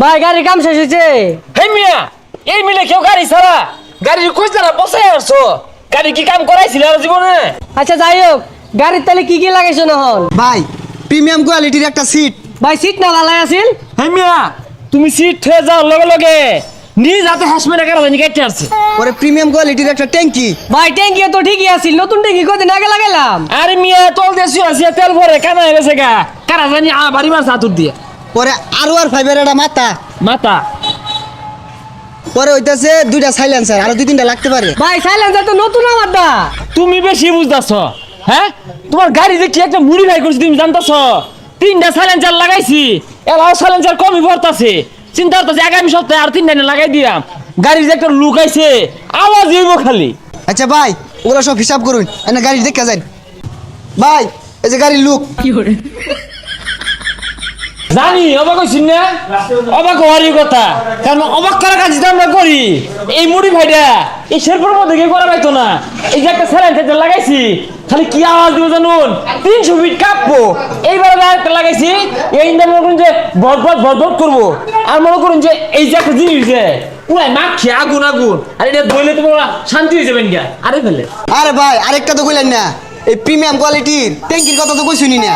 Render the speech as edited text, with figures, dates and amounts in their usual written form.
ভাই গাড়ির কাম শেষ হয়েছে। হে মিয়া, এই মিলে কেউ গাড়ি ছাড়া গাড়ির খোঁজ না বসে আসছো। গাড়ি কি কাম করাইছিল আর জীবনে? আচ্ছা যাই হোক, গাড়ির তাহলে কি কি লাগাইছো না হন? ভাই প্রিমিয়াম কোয়ালিটির একটা সিট। ভাই সিট না ভালাই আছিল? হে মিয়া, তুমি সিট হয়ে যাও লগে লগে নিজ হাতে হাসমেরা কারা জানি কেটে আসছে। পরে প্রিমিয়াম কোয়ালিটির একটা ট্যাঙ্কি। ভাই ট্যাঙ্কি তো ঠিকই আছিল, নতুন ট্যাঙ্কি কদিন আগে লাগাইলাম। আরে মিয়া, তোল দেশি আছে তেল ভরে কানা হয়ে গেছে গা। কারা জানি বাড়ি মাছ হাতুর দিয়ে পরে আর ফাইভের একটা মাথা। মাথা পরে হইতাছে দুইটা সাইলেন্সার, আরো দুই তিনটা লাগতে পারে। ভাই সাইলেন্সার তো নতুন আমারটা। তুমি বেশি বুঝতাছ। হ্যাঁ, তোমার গাড়ি দেখি একটা মুড়ি ভাই করছি, তুমি জানতাছ? 3টা সাইলেন্সার লাগাইছি, এলাও সাইলেন্সার কমই ভরতাছে। চিন্তা করতেছি আগামী সপ্তাহে আর 3টা লাগাই দিলাম। গাড়ির যে একটা লুক আইছে, আওয়াজ হইব খালি। আচ্ছা ভাই, ওগুলো সব হিসাব করুন, এনে গাড়ি দেখে যান। ভাই এই যে গাড়ির লুক। জানি অবাক হইছি না, অবাক হওয়ারই কথা, কারণ অবাক করার কাজ যেটা আমরা করি। এই মুড়ি ভাইটা এই শেরপুর মধ্যে কেউ করা পাইতো না। এই যে একটা সাইলেন্সার লাগাইছি, খালি কি আওয়াজ দিব জানুন, 300 ফিট কাঁপবো। এইবার একটা লাগাইছি, এই মনে করুন যে বরবট করবো। আর মনে করুন যে এই যে একটা জিনিস যে পুরাই মাখি আগুন আগুন, আর এটা ধরলে তোমরা শান্তি হয়ে যাবেন গা। আরে ফেলে আরে ভাই আরেকটা তো কইলেন না, এই প্রিমিয়াম কোয়ালিটির ট্যাঙ্কির কথা তো কইছুনি না।